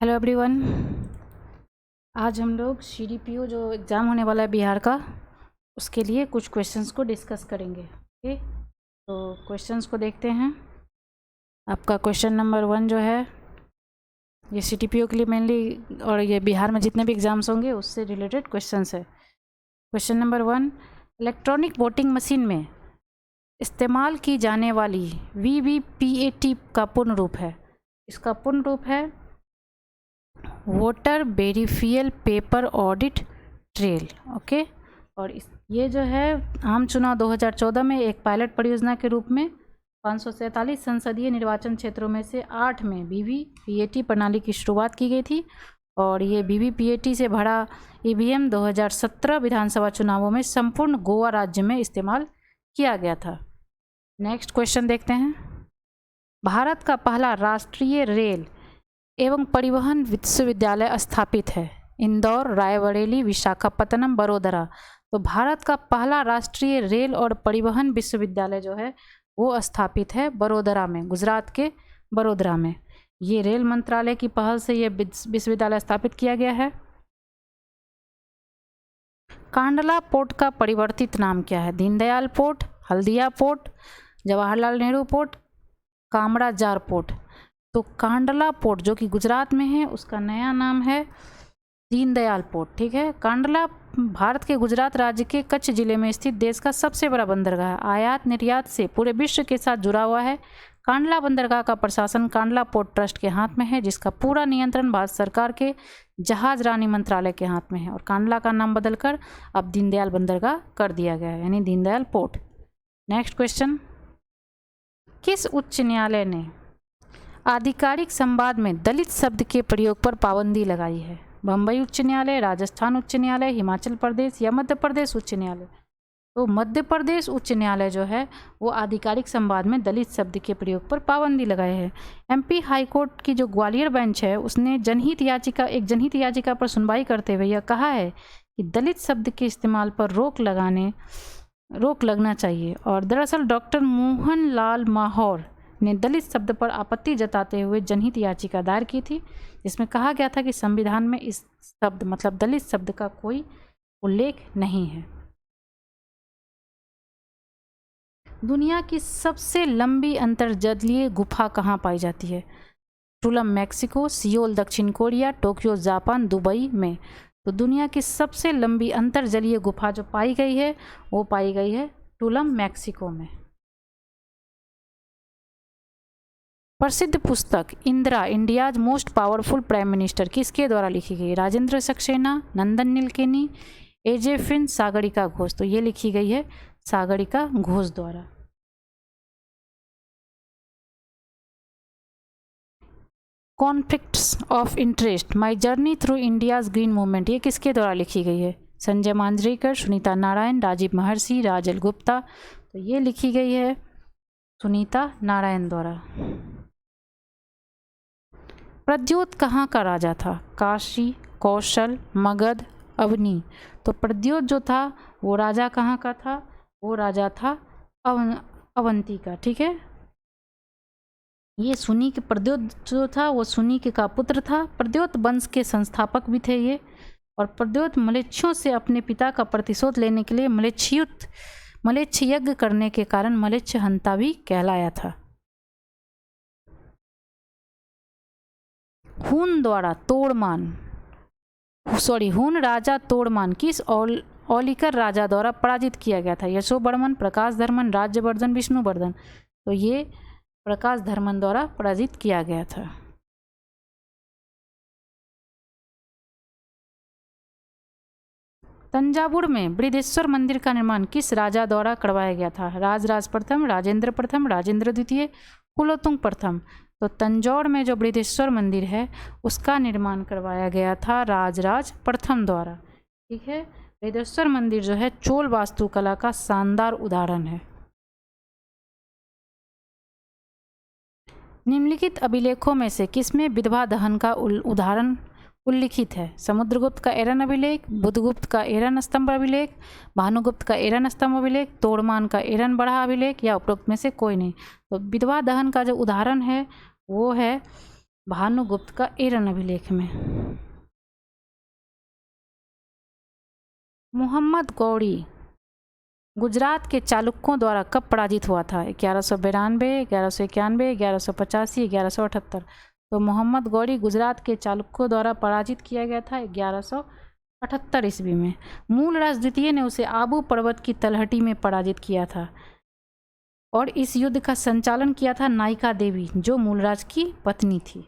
Hello everyone. आज हम लोग CDPO जो एग्ज़ाम होने वाला है बिहार का, उसके लिए कुछ क्वेश्चंस को डिस्कस करेंगे। ओके, तो क्वेश्चंस को देखते हैं। आपका क्वेश्चन नंबर 1 जो है ये CDPO के लिए मेनली, और ये बिहार में जितने भी एग्ज़ाम्स होंगे उससे रिलेटेड क्वेश्चंस है। Question number 1, electronic voting machine में इस्तेमाल की जाने वाली VVPAT का पूर्ण रूप है। इसका पूर्ण रूप है voter verifiable paper audit trail. Okay, और ये जो है आम चुनाव 2014 में एक पायलट परियोजना के रूप में 547 संसदीय निर्वाचन क्षेत्रों में से 8 में VVPAT प्रणाली की शुरुआत की गई थी, और ये VVPAT से भरा EVM 2017 विधानसभा चुनावों में संपूर्ण गोवा राज्य में इस्तेमाल किया गया था। नेक्स्ट क्वेश्चन देखते हैं। भारत का पहला राष्ट्रीय रेल एवं परिवहन विश्वविद्यालय स्थापित है इंदौर, रायबरेली, विशाखापत्तनम, बड़ोदरा। तो भारत का पहला राष्ट्रीय रेल और परिवहन विश्वविद्यालय जो है वो स्थापित है बड़ोदरा में, गुजरात के बड़ोदरा में। ये रेल मंत्रालय की पहल से ये विश्वविद्यालय स्थापित किया गया है। कांडला पोर्ट का परिवर्तित नाम क्या है? Deendayal port, Haldia port, Jawaharlal Nehru port, Kamarajar port. तो कांडला पोर्ट जो कि गुजरात में है उसका नया नाम है दीनदयाल पोर्ट। ठीक है, कांडला भारत के गुजरात राज्य के कच्छ जिले में स्थित देश का सबसे बड़ा बंदरगाह है। आयात निर्यात से पूरे विश्व के साथ जुड़ा हुआ है। कांडला बंदरगाह का प्रशासन कांडला पोर्ट ट्रस्ट के हाथ में है, जिसका पूरा नियंत्रण भारत सरकार के जहाज रानी मंत्रालय के हाथ में है। और कांडला का नाम बदलकर अब दीनदयाल बंदरगाह कर दिया गया है, यानी दीनदयाल पोर्ट। नेक्स्ट क्वेश्चन, किस उच्च न्यायालय ने आधिकारिक संवाद में दलित शब्द के प्रयोग पर पाबंदी लगाई है? बम्बई उच्च न्यायालय, राजस्थान उच्च न्यायालय, हिमाचल प्रदेश या मध्य प्रदेश उच्च न्यायालय? तो मध्य प्रदेश उच्च न्यायालय जो है वो आधिकारिक संवाद में दलित शब्द के प्रयोग पर पाबंदी लगाए है। MP हाई कोर्ट की जो ग्वालियर बेंच है उसने एक जनहित याचिका पर सुनवाई करते हुए यह कहा है कि दलित शब्द के इस्तेमाल पर रोक लगना चाहिए। और दरअसल डॉक्टर मोहन लाल माहौर ने दलित शब्द पर आपत्ति जताते हुए जनहित याचिका दायर की थी, जिसमें कहा गया था कि संविधान में इस शब्द मतलब दलित शब्द का कोई उल्लेख नहीं है। दुनिया की सबसे लंबी अंतर्जलीय गुफा कहाँ पाई जाती है? टुलम मैक्सिको, सियोल दक्षिण कोरिया, टोक्यो जापान, दुबई में। तो दुनिया की सबसे लंबी अंतर्जलीय गुफा जो पाई गई है वो पाई गई है टुलम मैक्सिको में। प्रसिद्ध पुस्तक Indira, India's most powerful prime minister किसके द्वारा लिखी गई? राजेंद्र सक्सेना, नंदन नीलकेनी, AJ फिन, सागरिका घोष। तो ये लिखी गई है सागरिका घोष द्वारा। Conflicts of interest, my journey through India's green movement, ये किसके द्वारा लिखी गई है? संजय मांजरेकर, सुनीता नारायण, राजीव महर्षि, राजल गुप्ता। तो ये लिखी गई है सुनीता नारायण द्वारा। प्रद्योत कहाँ का राजा था? काशी, कौशल, मगध, अवनी। तो प्रद्योत जो था वो राजा कहाँ का था? वो राजा था अवंती का। ठीक है, ये सुनीक प्रद्योत जो था वो सुनीक का पुत्र था। प्रद्योत वंश के संस्थापक भी थे ये। और प्रद्योत मलेच्छियों से अपने पिता का प्रतिशोध लेने के लिए मलेच्छ यज्ञ करने के कारण मलेच्छ हंता भी कहलाया था। हुन राजा तोड़मान किस औलिकर राजा द्वारा पराजित किया गया था? यशोवर्मन, प्रकाशधर्मन, राज्यवर्धन, विष्णुवर्धन। तो ये प्रकाशधर्मन द्वारा पराजित किया गया था। तंजावुर में बृहदेश्वर मंदिर का निर्माण किस राजा द्वारा करवाया गया था? राजराज प्रथम, राजेंद्र प्रथम, राजेंद्र द्वितीय, कुलोत्तुंग प्रथम। तो तंजौर में जो बृहदेश्वर मंदिर है उसका निर्माण करवाया गया था राजराज प्रथम द्वारा। ठीक है, बृहदेश्वर मंदिर जो है चोल वास्तुकला का शानदार उदाहरण है। निम्नलिखित अभिलेखों में से किसमें विधवा दहन का उदाहरण उल्लिखित है? समुद्रगुप्त का एरन अभिलेख, बुधगुप्त का एरन स्तंभ अभिलेख, भानुगुप्त का एरन स्तंभ अभिलेख, तोड़मान का एरन बढ़ा अभिलेख, या उपरोक्त में से कोई नहीं। तो विधवा दहन का जो उदाहरण है वो है भानुगुप्त का एरन अभिलेख में। मोहम्मद गौरी गुजरात के चालुक्यों द्वारा कब पराजित हुआ था? 1192, 1191, 1185, 1178। तो मोहम्मद गौरी गुजरात के चालुक्यों द्वारा पराजित किया गया था 1178 ईस्वी में। मूलराज द्वितीय ने उसे आबू पर्वत की तलहटी में पराजित किया था और इस युद्ध का संचालन किया था नायिका देवी, जो मूलराज की पत्नी थी।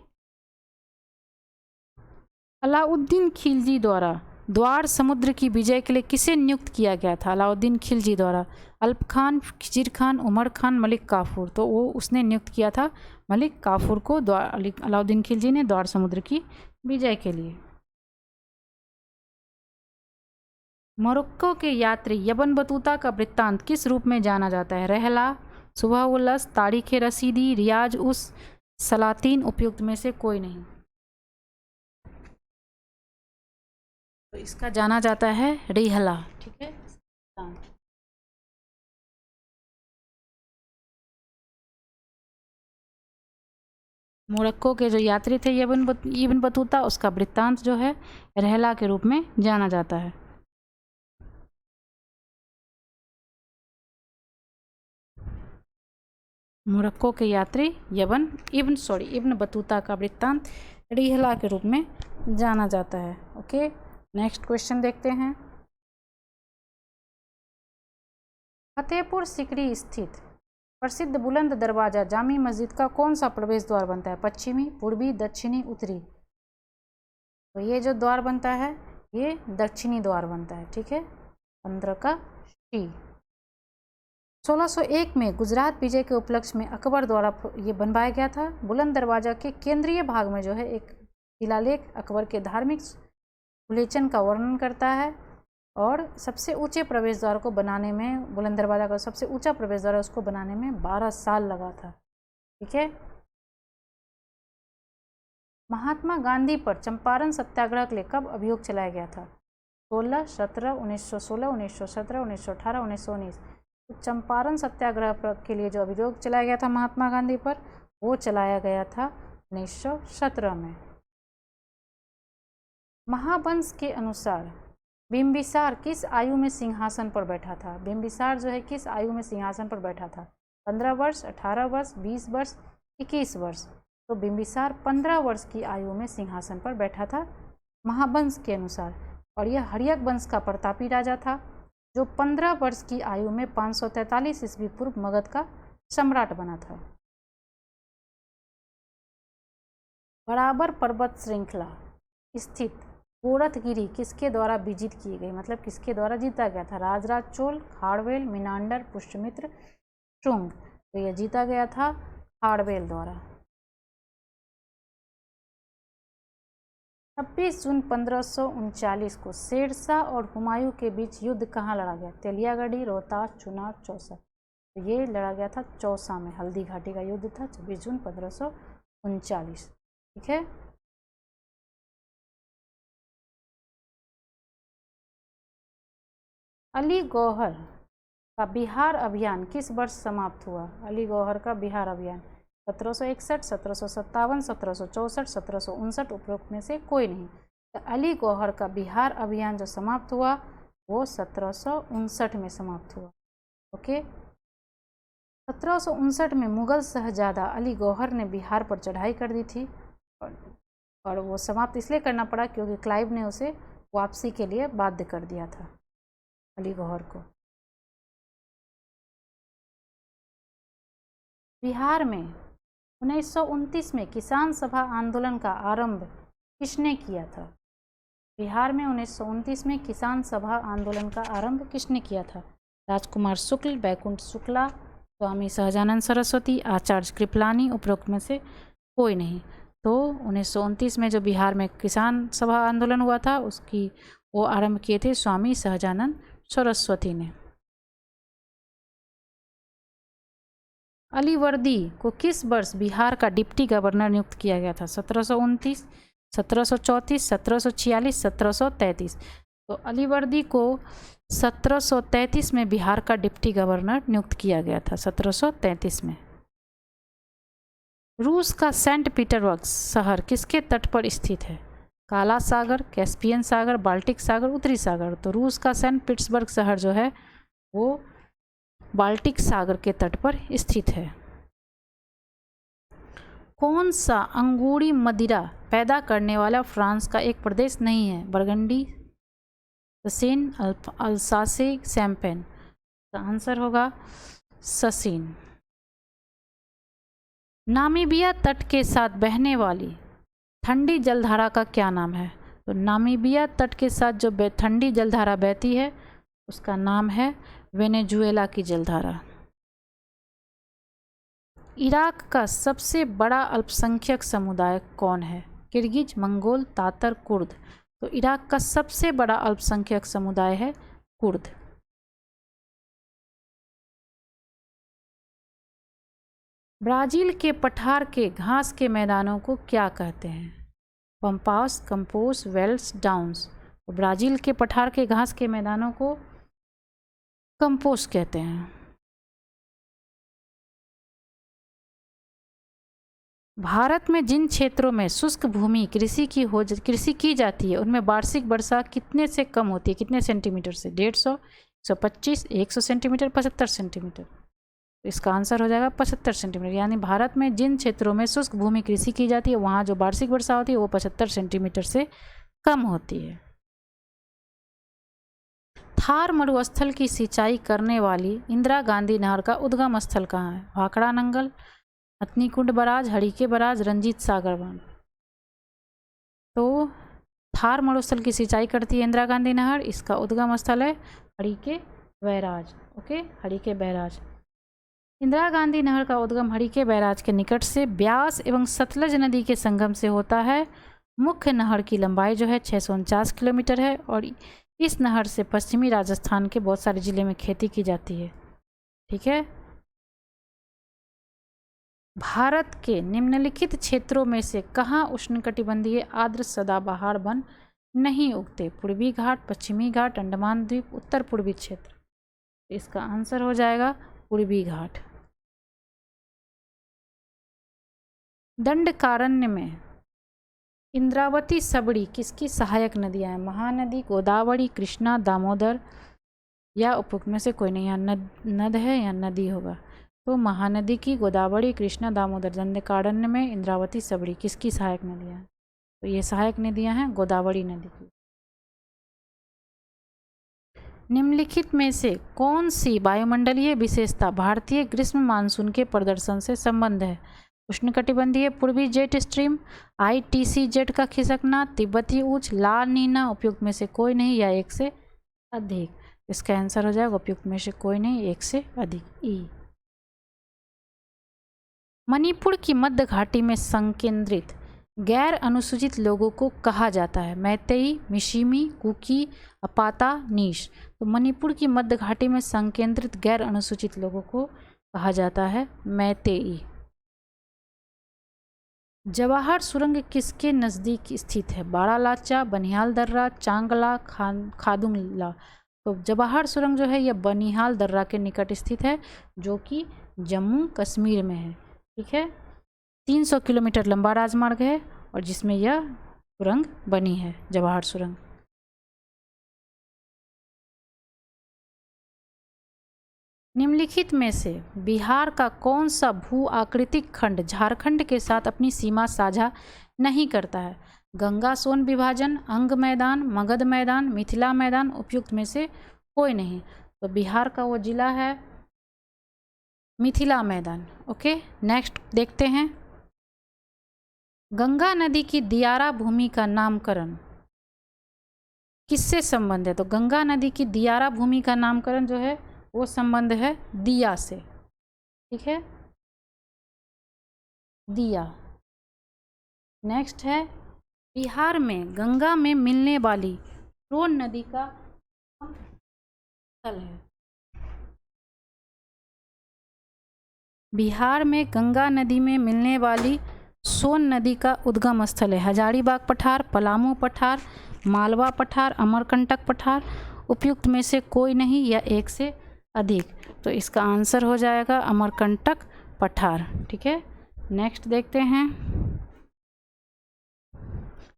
अलाउद्दीन खिलजी द्वारा द्वार समुद्र की विजय के लिए किसे नियुक्त किया गया था? अलाउद्दीन खिलजी द्वारा अल्प खान, खिजिर खान, उमर खान, मलिक काफूर। तो वो उसने नियुक्त किया था मलिक काफूर को अलाउद्दीन खिलजी ने द्वार समुद्र की विजय के लिए। मोरक्को के यात्री यबन बतूता का वृत्तांत किस रूप में जाना जाता है? रहला, सुबह उल्लस, तारीख रसीदी, रियाज उस सलातीन। उपयुक्त में से कोई नहीं। तो इसका जाना जाता है रिहला। ठीक है। मोरक्को के जो यात्री थे इब्न बतूता, उसका वृत्तांत जो है रहला के रूप में जाना जाता है। मोरक्को के यात्री इब्न बतूता का वृत्तांत रिहला के रूप में जाना जाता है। ओके, नेक्स्ट क्वेश्चन देखते हैं। फतेहपुर सिकरी स्थित प्रसिद्ध बुलंद दरवाजा जामी मस्जिद का कौन सा प्रवेश द्वार बनता है? पश्चिमी, पूर्वी, दक्षिणी, उत्तरी। तो ये जो द्वार बनता है ये दक्षिणी द्वार बनता है। ठीक है। 15 का सी। 1601 में गुजरात विजय के उपलक्ष्य में अकबर द्वारा ये बनवाया गया था। बुलंद दरवाजा के केंद्रीय भाग में जो है एक शिलालेख अकबर के धार्मिक उल्लेखन का वर्णन करता है और सबसे ऊंचे प्रवेश द्वार को बनाने में, बुलंद दरवाजा का सबसे ऊंचा प्रवेश द्वार उसको बनाने में 12 साल लगा था। ठीक है। महात्मा गांधी पर चंपारण सत्याग्रह के लिए कब अभियोग चलाया गया था? 16, 17, 1916, 1917, 1918, 1919। तो चंपारण सत्याग्रह के लिए जो अभियोग चलाया गया था महात्मा गांधी पर, वो चलाया गया था 1917 में। महावंश के अनुसार बिंबिसार किस आयु में सिंहासन पर बैठा था? बिंबिसार जो है किस आयु में सिंहासन पर बैठा था? 15 वर्ष, 18 वर्ष, 20 वर्ष, 21 वर्ष। तो बिंबिसार 15 वर्ष की आयु में सिंहासन पर बैठा था महावंश के अनुसार। और यह हर्यक वंश का प्रतापी राजा था जो 15 वर्ष की आयु में 543 ईस्वी पूर्व मगध का सम्राट बना था। बराबर पर्वत श्रृंखला स्थित गोरखगिरी किसके द्वारा विजित की गई? मतलब किसके द्वारा जीता गया था? राजराज चोल, खाड़वेल, मिनांडर, पुष्यमित्र, शुंग। तो यह जीता गया था खाड़वेल द्वारा। 26 जून 1539 को शेरशाह और हुमायूं के बीच युद्ध कहाँ लड़ा गया? तेलियागढ़ी, रोहतास, चुनार, चौसा। तो ये लड़ा गया था चौसा में। हल्दी घाटी का युद्ध था 26 जून 1539। ठीक है। अली गौहर का बिहार अभियान किस वर्ष समाप्त हुआ? अली गौहर का बिहार अभियान 1761, 1757, 1764, 1759। उपरोक्त में से कोई नहीं। तो अली गौहर का बिहार अभियान जो समाप्त हुआ वो 1759 में समाप्त हुआ। ओके। 1759 में मुगल शहजादा अली गौहर ने बिहार पर चढ़ाई कर दी थी और वो समाप्त इसलिए करना पड़ा क्योंकि क्लाइव ने उसे वापसी के लिए बाध्य कर दिया था अली गौहर को। बिहार में 1929 में किसान सभा आंदोलन का आरंभ किसने किया था? बिहार में 1929 में किसान सभा आंदोलन का आरंभ किसने किया था? राजकुमार शुक्ल, बैकुंठ शुक्ला, स्वामी सहजानंद सरस्वती, आचार्य कृपलानी। उपरोक्त में से कोई नहीं। तो 1929 में जो बिहार में किसान सभा आंदोलन हुआ था उसकी वो आरंभ किए थे स्वामी सहजानंद सरस्वती ने। अलीवर्दी को किस वर्ष बिहार का डिप्टी गवर्नर नियुक्त किया गया था? 1729, 1734, 1746, 1733। तो अलीवर्दी को 1733 में बिहार का डिप्टी गवर्नर नियुक्त किया गया था। 1733 में। रूस का सेंट पीटर्सबर्ग शहर किसके तट पर स्थित है? काला सागर, कैस्पियन सागर, बाल्टिक सागर, उत्तरी सागर। तो रूस का सेंट पीटर्सबर्ग शहर जो है वो बाल्टिक सागर के तट पर स्थित है। कौन सा अंगूरी मदिरा पैदा करने वाला फ्रांस का एक प्रदेश नहीं है? बर्गंडी, ससीन, अल्सासे, शैम्पेन। तो आंसर होगा ससीन। नामीबिया तट के साथ बहने वाली ठंडी जलधारा का क्या नाम है? तो नामीबिया तट के साथ जो ठंडी जलधारा बहती है उसका नाम है वेनेजुएला की जलधारा। इराक का सबसे बड़ा अल्पसंख्यक समुदाय कौन है? Kyrgyz, Mongol, तातर, Kurd. तो इराक का सबसे बड़ा अल्पसंख्यक समुदाय है कुर्द। ब्राज़ील के पठार के घास के मैदानों को क्या कहते हैं? Pampas, campos, velds, downs. तो ब्राज़ील के पठार के घास के मैदानों को कंपोस कहते हैं। भारत में जिन क्षेत्रों में शुष्क भूमि कृषि की जाती है उनमें वार्षिक वर्षा कितने से कम होती है? कितने सेंटीमीटर से? 150, 125, 100 सेंटीमीटर, 75 सेंटीमीटर। इसका आंसर हो जाएगा 75 सेंटीमीटर। यानी भारत में जिन क्षेत्रों में शुष्क भूमि कृषि की जाती है वहाँ जो वार्षिक वर्षा होती है वो 75 सेंटीमीटर से कम होती है। थार मरुस्थल की सिंचाई करने वाली इंदिरा गांधी नहर का उद्गम स्थल कहाँ है? भाखड़ा नंगल, हथनीकुंड बराज, हड़ीके बराज, रंजीत सागर बांध। तो थार मरुस्थल की सिंचाई करती है इंदिरा गांधी नहर, इसका उद्गम स्थल है Harike barrage. Okay, Harike barrage. Indira Gandhi नहर का उद्गम हड़ीके बैराज के निकट से ब्यास एवं सतलज नदी के संगम से होता है। मुख्य नहर की लंबाई जो है 649 किलोमीटर है और इस नहर से पश्चिमी राजस्थान के बहुत सारे जिले में खेती की जाती है। ठीक है। भारत के निम्नलिखित क्षेत्रों में से कहाँ उष्णकटिबंधीय आर्द्र सदाबहार वन नहीं उगते? पूर्वी घाट, पश्चिमी घाट, अंडमान द्वीप, उत्तर पूर्वी क्षेत्र। इसका आंसर हो जाएगा पूर्वी घाट। दंडकारण्य में इंद्रावती, सबड़ी किसकी सहायक नदियां हैं? महानदी, गोदावरी, कृष्णा, दामोदर या उपयुक्त में से कोई नहीं। यहाँ नद है या नदी होगा। तो महानदी की, गोदावरी, कृष्णा, दामोदर। दंडकारण्य में इंद्रावती, सबड़ी किसकी सहायक नदियां हैं? तो ये सहायक नदियां हैं गोदावरी नदी की। निम्नलिखित में से कौन सी वायुमंडलीय विशेषता भारतीय ग्रीष्म मानसून के प्रदर्शन से संबंध है? उष्णकटिबंधीय पूर्वी जेट स्ट्रीम, ITC जेट का खिसकना, तिब्बती उच्च, ला नीना। उपयुक्त में से कोई नहीं या एक से अधिक। इसका आंसर हो जाएगा उपयुक्त में से कोई नहीं, एक से अधिक, ई। मणिपुर की मध्य घाटी में संकेंद्रित गैर अनुसूचित लोगों को कहा जाता है? मैतेई, मिशिमी, कुकी, अपाता, नीश। तो मणिपुर की मध्य घाटी में संकेंद्रित गैर अनुसूचित लोगों को कहा जाता है मैतेई। जवाहर सुरंग किसके नज़दीक स्थित है? बारालाचा, बनिहाल दर्रा, चांगला, खादुंगला। तो जवाहर सुरंग जो है यह बनिहाल दर्रा के निकट स्थित है जो कि जम्मू कश्मीर में है। ठीक है। 300 किलोमीटर लंबा राजमार्ग है और जिसमें यह सुरंग बनी है, जवाहर सुरंग। निम्नलिखित में से बिहार का कौन सा भू आकृतिक खंड झारखंड के साथ अपनी सीमा साझा नहीं करता है? गंगा सोन विभाजन, अंग मैदान, मगध मैदान, मिथिला मैदान। उपयुक्त में से कोई नहीं। तो बिहार का वो जिला है मिथिला मैदान। ओके, नेक्स्ट देखते हैं। गंगा नदी की दियारा भूमि का नामकरण किससे संबंध है? तो गंगा नदी की दियारा भूमि का नामकरण जो है वो संबंध है दिया से। ठीक है, दिया। नेक्स्ट है बिहार में गंगा में मिलने वाली सोन नदी का स्थल है। बिहार में गंगा नदी में मिलने वाली सोन नदी का उद्गम स्थल है हजारीबाग पठार, पलामू पठार, मालवा पठार, अमरकंटक पठार। उपयुक्त में से कोई नहीं या एक से अधिक। तो इसका आंसर हो जाएगा अमरकंटक पठार। ठीक है, नेक्स्ट देखते हैं,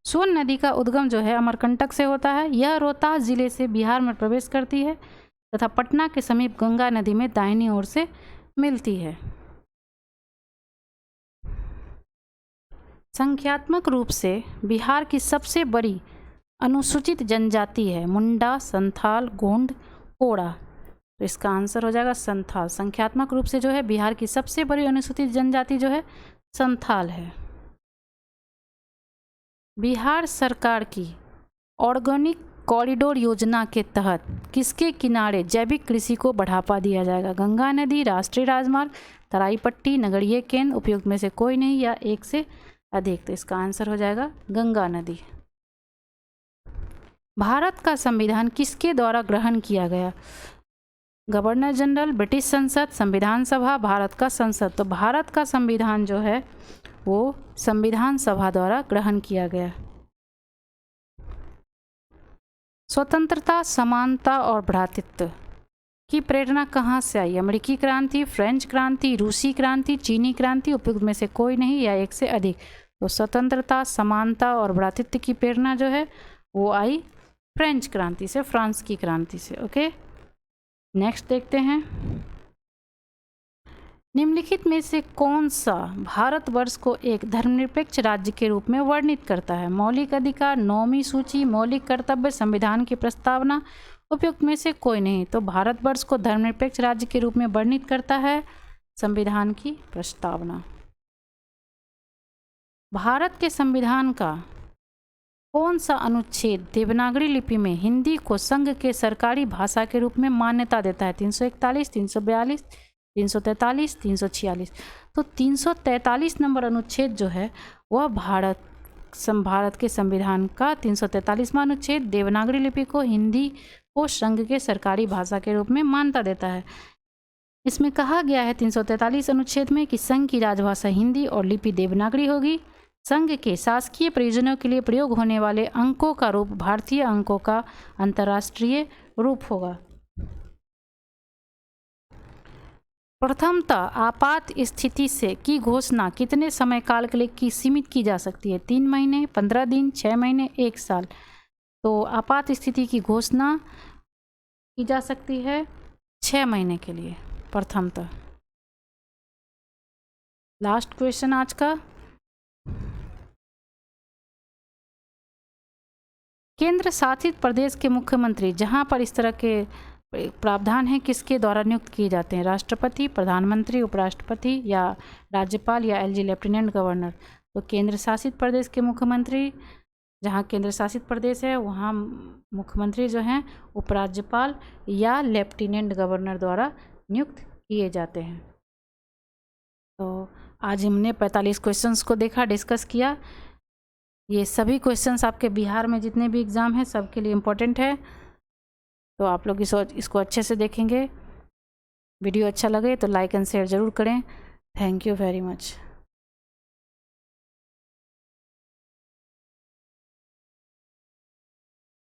सोन नदी का उद्गम जो है अमरकंटक से होता है। यह रोहतास जिले से बिहार में प्रवेश करती है तथा पटना के समीप गंगा नदी में दाहिनी ओर से मिलती है। संख्यात्मक रूप से बिहार की सबसे बड़ी अनुसूचित जनजाति है मुंडा, संथाल, गोंड, कोड़ा। तो इसका आंसर हो जाएगा संथाल। संख्यात्मक रूप से जो है बिहार की सबसे बड़ी अनुसूचित जनजाति जो है संथाल है। बिहार सरकार की ऑर्गेनिक कॉरिडोर योजना के तहत किसके किनारे जैविक कृषि को बढ़ावा दिया जाएगा? गंगा नदी, राष्ट्रीय राजमार्ग, तराई पट्टी, नगरीय केंद्र, उपयुक्त में से कोई नहीं या एक से अधिक। तो इसका आंसर हो जाएगा गंगा नदी। भारत का संविधान किसके द्वारा ग्रहण किया गया? गवर्नर जनरल, ब्रिटिश संसद, संविधान सभा, भारत का संसद। तो भारत का संविधान जो है वो संविधान सभा द्वारा ग्रहण किया गया। स्वतंत्रता, समानता और भ्रातृत्व की प्रेरणा कहाँ से आई? अमेरिकी क्रांति, फ्रेंच क्रांति, रूसी क्रांति, चीनी क्रांति, उपयुक्त में से कोई नहीं या एक से अधिक। तो स्वतंत्रता, समानता और भ्रातृत्व की प्रेरणा जो है वो आई फ्रेंच क्रांति से, फ्रांस की क्रांति से। ओके, नेक्स्ट देखते हैं, निम्नलिखित में से कौन सा भारतवर्ष को एक धर्मनिरपेक्ष राज्य के रूप में वर्णित करता है? मौलिक अधिकार, 9वीं सूची, मौलिक कर्तव्य, संविधान की प्रस्तावना, उपयुक्त में से कोई नहीं। तो भारतवर्ष को धर्मनिरपेक्ष राज्य के रूप में वर्णित करता है संविधान की प्रस्तावना। भारत के संविधान का कौन सा अनुच्छेद देवनागरी लिपि में हिंदी को संघ के सरकारी भाषा के रूप में मान्यता देता है? 341, 342, 343, 346। तो 343 नंबर अनुच्छेद जो है वह भारत के संविधान का 343वां अनुच्छेद देवनागरी लिपि को हिंदी को संघ के सरकारी भाषा के रूप में मान्यता देता है। इसमें कहा गया है 343 अनुच्छेद में कि संघ की राजभाषा हिंदी और लिपि देवनागरी होगी। संघ के शासकीय प्रयोजनों के लिए प्रयोग होने वाले अंकों का रूप भारतीय अंकों का अंतर्राष्ट्रीय रूप होगा। प्रथमतः आपात स्थिति से की घोषणा कितने समय काल के लिए की सीमित की जा सकती है? 3 महीने, 15 दिन, 6 महीने, 1 साल। तो आपात स्थिति की घोषणा की जा सकती है 6 महीने के लिए प्रथमतः। लास्ट क्वेश्चन आज का, केंद्र शासित प्रदेश के मुख्यमंत्री जहां पर इस तरह के प्रावधान है किसके द्वारा नियुक्त किए जाते हैं? राष्ट्रपति, प्रधानमंत्री, उपराष्ट्रपति या राज्यपाल या एलजी लेफ्टिनेंट गवर्नर। तो केंद्र शासित प्रदेश के मुख्यमंत्री, जहां केंद्र शासित प्रदेश है वहां मुख्यमंत्री जो हैं उपराज्यपाल या लेफ्टिनेंट गवर्नर द्वारा नियुक्त किए जाते हैं। तो आज हमने 45 क्वेश्चंस को देखा, डिस्कस किया। ये सभी क्वेश्चंस आपके बिहार में जितने भी एग्ज़ाम हैं सबके लिए इम्पोर्टेंट है। तो आप लोग इसको अच्छे से देखेंगे। वीडियो अच्छा लगे तो लाइक एंड शेयर ज़रूर करें। Thank you very much.